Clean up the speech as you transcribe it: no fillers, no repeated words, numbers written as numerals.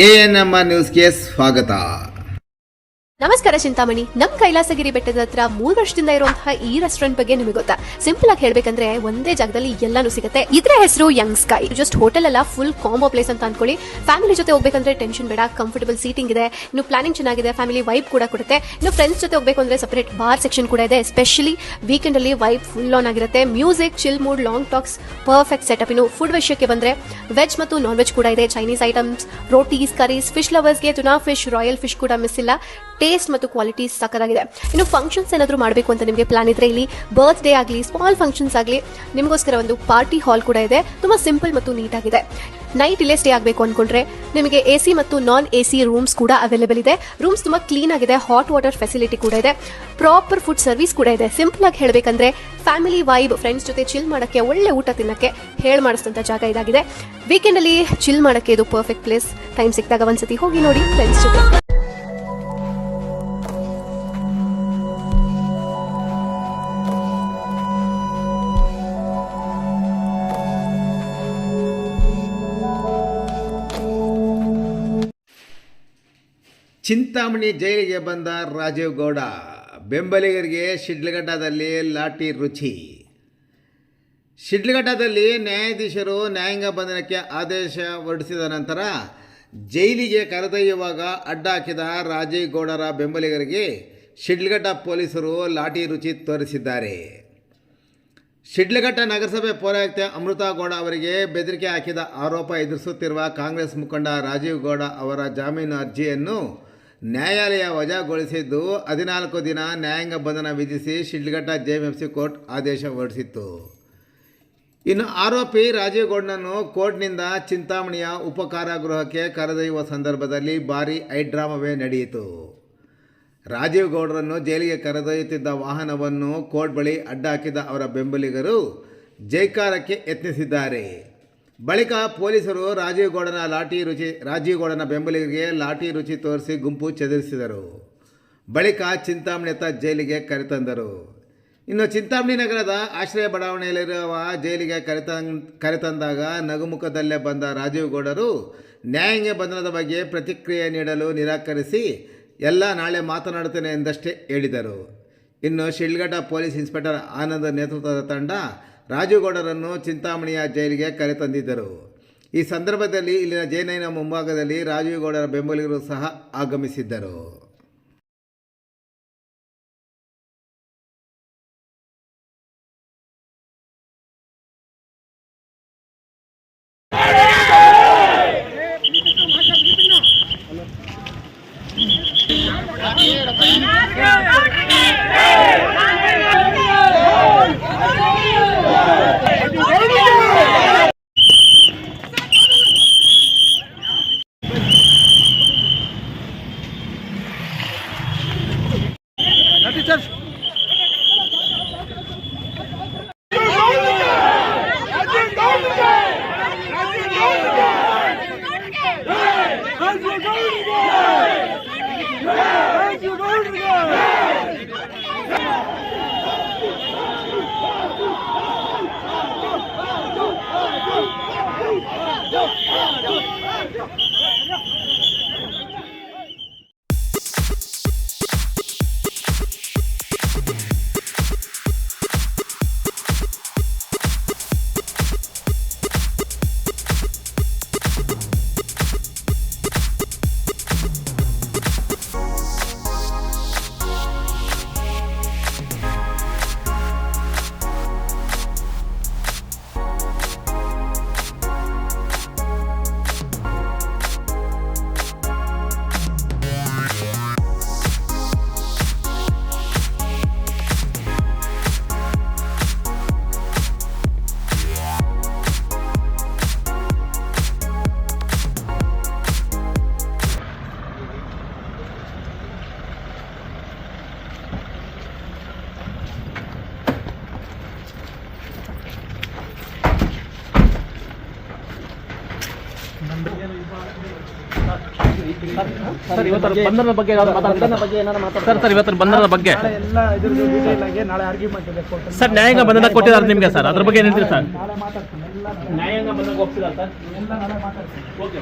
ANM ನ್ಯೂಸ್ಗೆ ಸ್ವಾಗತ. ನಮಸ್ಕಾರ ಚಿಂತಾಮಣಿ. ನಮ್ ಕೈಲಾಸಗಿರಿ ಬೆಟ್ಟದ ಹತ್ರ 3 ವರ್ಷದಿಂದ ಇರುವಂತಹ ಈ ರೆಸ್ಟೋರೆಂಟ್ ಬಗ್ಗೆ ನಿಮಗೆ ಗೊತ್ತಾ? ಸಿಂಪಲ್ ಆಗಿ ಹೇಳ್ಬೇಕಂದ್ರೆ ಒಂದೇ ಜಾಗದಲ್ಲಿ ಎಲ್ಲಾನು ಸಿಗುತ್ತೆ. ಇದ್ರ ಹೆಸರು ಯಂಗ್ ಸ್ಕೈ. ಜಸ್ಟ್ ಹೋಟೆಲ್ ಅಲ್ಲ, ಫುಲ್ ಕಾಂಬೋ ಪ್ಲೇಸ್ ಅಂತ ಅನ್ಕೊಳ್ಳಿ. ಫ್ಯಾಮಿಲಿ ಜೊತೆ ಹೋಗ್ಬೇಕಂದ್ರೆ ಟೆನ್ಷನ್ ಬೇಡ, ಕಂಫರ್ಟಬಲ್ ಸೀಟಿಂಗ್ ಇದೆ, ಇನ್ನು ಪ್ಲಾನಿಂಗ್ ಚೆನ್ನಾಗಿದೆ, ಫ್ಯಾಮಿಲಿ ವೈಬ್ ಕೂಡ ಕೊಡುತ್ತೆ. ಇನ್ನು ಫ್ರೆಂಡ್ಸ್ ಜೊತೆ ಹೋಗ್ಬೇಕು ಅಂದ್ರೆ ಸಪರೇಟ್ ಬಾರ್ ಸೆಕ್ಷನ್ ಕೂಡ ಇದೆ. ಎಸ್ಪೆಷಲಿ ವೀಕೆಂಡ್ ಅಲ್ಲಿ ವೈಬ್ ಫುಲ್ ಆನ್ ಆಗಿರುತ್ತೆ. Music, chill mood, long talks, perfect setup. ಇನ್ನು ಫುಡ್ ವಿಷಯಕ್ಕೆ ಬಂದ್ರೆ ವೆಜ್ ಮತ್ತು ನಾನ್ ವೆಜ್ ಕೂಡ ಇದೆ. ಚೈನೀಸ್ ಐಟಮ್ಸ್, ರೋಟೀಸ್, ಕರೀಸ್, ಫಿಶ್ ಲವರ್ಸ್ಗೆ ಟುನಾ ಫಿಶ್, ರಾಯಲ್ ಫಿಶ್ ಕೂಡ ಮಿಸ್ ಇಲ್ಲ. ಟೇಸ್ಟ್ ಮತ್ತು ಕ್ವಾಲಿಟಿ ಸಕ್ಕತ್ತಾಗಿದೆ. ಇನ್ನು ಫಂಕ್ಷನ್ಸ್ ಏನಾದರೂ ಮಾಡಬೇಕು ಅಂತ ನಿಮಗೆ ಪ್ಲಾನ್ ಇದ್ರೆ ಇಲ್ಲಿ ಬರ್ತ್ಡೇ ಆಗಲಿ, ಸ್ಮಾಲ್ ಫಂಕ್ಷನ್ಸ್ ಆಗಲಿ, ನಿಮಗೋಸ್ಕರ ಒಂದು ಪಾರ್ಟಿ ಹಾಲ್ ಕೂಡ ಇದೆ. ತುಂಬಾ ಸಿಂಪಲ್ ಮತ್ತು ನೀಟ್ ಆಗಿದೆ. ನೈಟ್ ಇಲ್ಲೇ ಸ್ಟೇ ಆಗಬೇಕು ಅನ್ಕೊಂಡ್ರೆ ನಿಮಗೆ AC ಮತ್ತು ನಾನ್ AC ರೂಮ್ಸ್ ಕೂಡ ಅವೈಲೇಬಲ್ ಇದೆ. ರೂಮ್ಸ್ ತುಂಬಾ ಕ್ಲೀನ್ ಆಗಿದೆ. ಹಾಟ್ ವಾಟರ್ ಫೆಸಿಲಿಟಿ ಕೂಡ ಇದೆ. ಪ್ರಾಪರ್ ಫುಡ್ ಸರ್ವಿಸ್ ಕೂಡ ಇದೆ. ಸಿಂಪಲ್ ಆಗಿ ಹೇಳಬೇಕಂದ್ರೆ ಫ್ಯಾಮಿಲಿ ವೈಬ್, ಫ್ರೆಂಡ್ಸ್ ಜೊತೆ ಚಿಲ್ ಮಾಡಕ್ಕೆ, ಒಳ್ಳೆ ಊಟ ತಿನ್ನಕ್ಕೆ ಹೇಳಿ ಮಾಡಿಸಿದಂತ ಜಾಗ ಇದಾಗಿದೆ. ವೀಕೆಂಡ್ ಅಲ್ಲಿ ಚಿಲ್ ಮಾಡಕ್ಕೆ ಇದು ಪರ್ಫೆಕ್ಟ್ ಪ್ಲೇಸ್. ಟೈಮ್ ಸಿಕ್ಕಿದಾಗ ಒಂದ್ಸತಿ ಹೋಗಿ ನೋಡಿ ಫ್ರೆಂಡ್ಸ್ ಜೊತೆ. ಚಿಂತಾಮಣಿ ಜೈಲಿಗೆ ಬಂದ ರಾಜೀವ್ ಗೌಡ, ಬೆಂಬಲಿಗರಿಗೆ ಶಿಡ್ಲಘಟ್ಟದಲ್ಲಿ ಲಾಠಿ ರುಚಿ. ಶಿಡ್ಲಘಟ್ಟದಲ್ಲಿ ನ್ಯಾಯಾಧೀಶರು ನ್ಯಾಯಾಂಗ ಬಂಧನಕ್ಕೆ ಆದೇಶ ಹೊರಡಿಸಿದ ನಂತರ ಜೈಲಿಗೆ ಕರೆದೊಯ್ಯುವಾಗ ಅಡ್ಡ ಹಾಕಿದ ರಾಜೀವ್ ಗೌಡರ ಬೆಂಬಲಿಗರಿಗೆ ಶಿಡ್ಲಘಟ್ಟ ಪೊಲೀಸರು ಲಾಠಿ ರುಚಿ ತೋರಿಸಿದ್ದಾರೆ. ಶಿಡ್ಲಘಟ್ಟ ನಗರಸಭೆ ಪೌರಾಯುಕ್ತೆ ಅಮೃತಾ ಗೌಡ ಅವರಿಗೆ ಬೆದರಿಕೆ ಹಾಕಿದ ಆರೋಪ ಎದುರಿಸುತ್ತಿರುವ ಕಾಂಗ್ರೆಸ್ ಮುಖಂಡ ರಾಜೀವ್ ಗೌಡ ಅವರ ಜಾಮೀನು ಅರ್ಜಿಯನ್ನು ನ್ಯಾಯಾಲಯ ವಜಾಗೊಳಿಸಿದ್ದು 14 ದಿನ ನ್ಯಾಯಾಂಗ ಬಂಧನ ವಿಧಿಸಿ ಶಿಡ್ಲಘಟ್ಟ JMFC ಕೋರ್ಟ್ ಆದೇಶ ಹೊರಡಿಸಿತ್ತು. ಇನ್ನು ಆರೋಪಿ ರಾಜೀವ್ ಗೌಡನನ್ನು ಕೋರ್ಟ್ನಿಂದ ಚಿಂತಾಮಣಿಯ ಉಪಕಾರಾಗೃಹಕ್ಕೆ ಕರೆದೊಯ್ಯುವ ಸಂದರ್ಭದಲ್ಲಿ ಭಾರೀ ಹೈಡ್ರಾಮವೇ ನಡೆಯಿತು. ರಾಜೀವ್ ಗೌಡರನ್ನು ಜೈಲಿಗೆ ಕರೆದೊಯ್ಯುತ್ತಿದ್ದ ವಾಹನವನ್ನು ಕೋರ್ಟ್ ಬಳಿ ಅಡ್ಡ ಹಾಕಿದ ಅವರ ಬೆಂಬಲಿಗರು ಜೈಕಾರಕ್ಕೆ ಯತ್ನಿಸಿದ್ದಾರೆ. ಬಳಿಕ ಪೊಲೀಸರು ರಾಜೀವ್ ಗೌಡನ ಬೆಂಬಲಿಗರಿಗೆ ಲಾಠಿ ರುಚಿ ತೋರಿಸಿ ಗುಂಪು ಚದುರಿಸಿದರು. ಬಳಿಕ ಚಿಂತಾಮಣಿಯತ್ತ ಜೈಲಿಗೆ ಕರೆತಂದರು. ಇನ್ನು ಚಿಂತಾಮಣಿ ನಗರದ ಆಶ್ರಯ ಬಡಾವಣೆಯಲ್ಲಿರುವ ಜೈಲಿಗೆ ಕರೆತಂದಾಗ ನಗುಮುಖದಲ್ಲೇ ಬಂದ ರಾಜೀವ್ ಗೌಡರು ನ್ಯಾಯಾಂಗ ಬಂಧನದ ಬಗ್ಗೆ ಪ್ರತಿಕ್ರಿಯೆ ನೀಡಲು ನಿರಾಕರಿಸಿ ಎಲ್ಲ ನಾಳೆ ಮಾತನಾಡುತ್ತೇನೆ ಎಂದಷ್ಟೇ ಹೇಳಿದರು. ಇನ್ನು ಶಿಡ್ಲಘಟ್ಟ ಪೊಲೀಸ್ ಇನ್ಸ್ಪೆಕ್ಟರ್ ಆನಂದ್ ನೇತೃತ್ವದ ತಂಡ ರಾಜೀವ್ ಗೌಡರನ್ನು ಚಿಂತಾಮಣಿಯ ಜೈಲಿಗೆ ಕರೆತಂದಿದ್ದರು. ಈ ಸಂದರ್ಭದಲ್ಲಿ ಇಲ್ಲಿನ ಜೈಲಿನ ಮುಂಭಾಗದಲ್ಲಿ ರಾಜೀವ್ ಗೌಡರ ಬೆಂಬಲಿಗರು ಸಹ ಆಗಮಿಸಿದ್ದರು. ಸರ್ ಇವತ್ತರ ಬಂಧನದ ಬಗ್ಗೆ ಸರ್ ಇವತ್ತರ ಬಂಧನದ ಬಗ್ಗೆ ಎಲ್ಲ ಇದ್ರ ಡೀಟೇಲ್ ಆಗಿ ನಾಳೆ ಆರ್ಗ್ಯುಮೆಂಟ್ ಇದೆ ಕೋರ್ಟ್ ಸರ್ ನ್ಯಾಯಾಂಗ ಬಂಧನ ಕೊಟ್ಟಿದ್ದಾರೆ ನಿಮಗೆ ಸರ್ ಅದ್ರ ಬಗ್ಗೆ ಏನು ಹೇಳ್ತೀರಿ ಸರ್ ನಾಳೆ ಮಾತಾಡ್ತೀನಿ ಎಲ್ಲ ನ್ಯಾಯಾಂಗ ಬಂಧನಕ್ಕೆ ಒಪ್ಪಿದ್ದಾರೆ ಸರ್ ಎಲ್ಲ ನಾಳೆ ಮಾತಾಡ್ತೀನಿ ಓಕೆ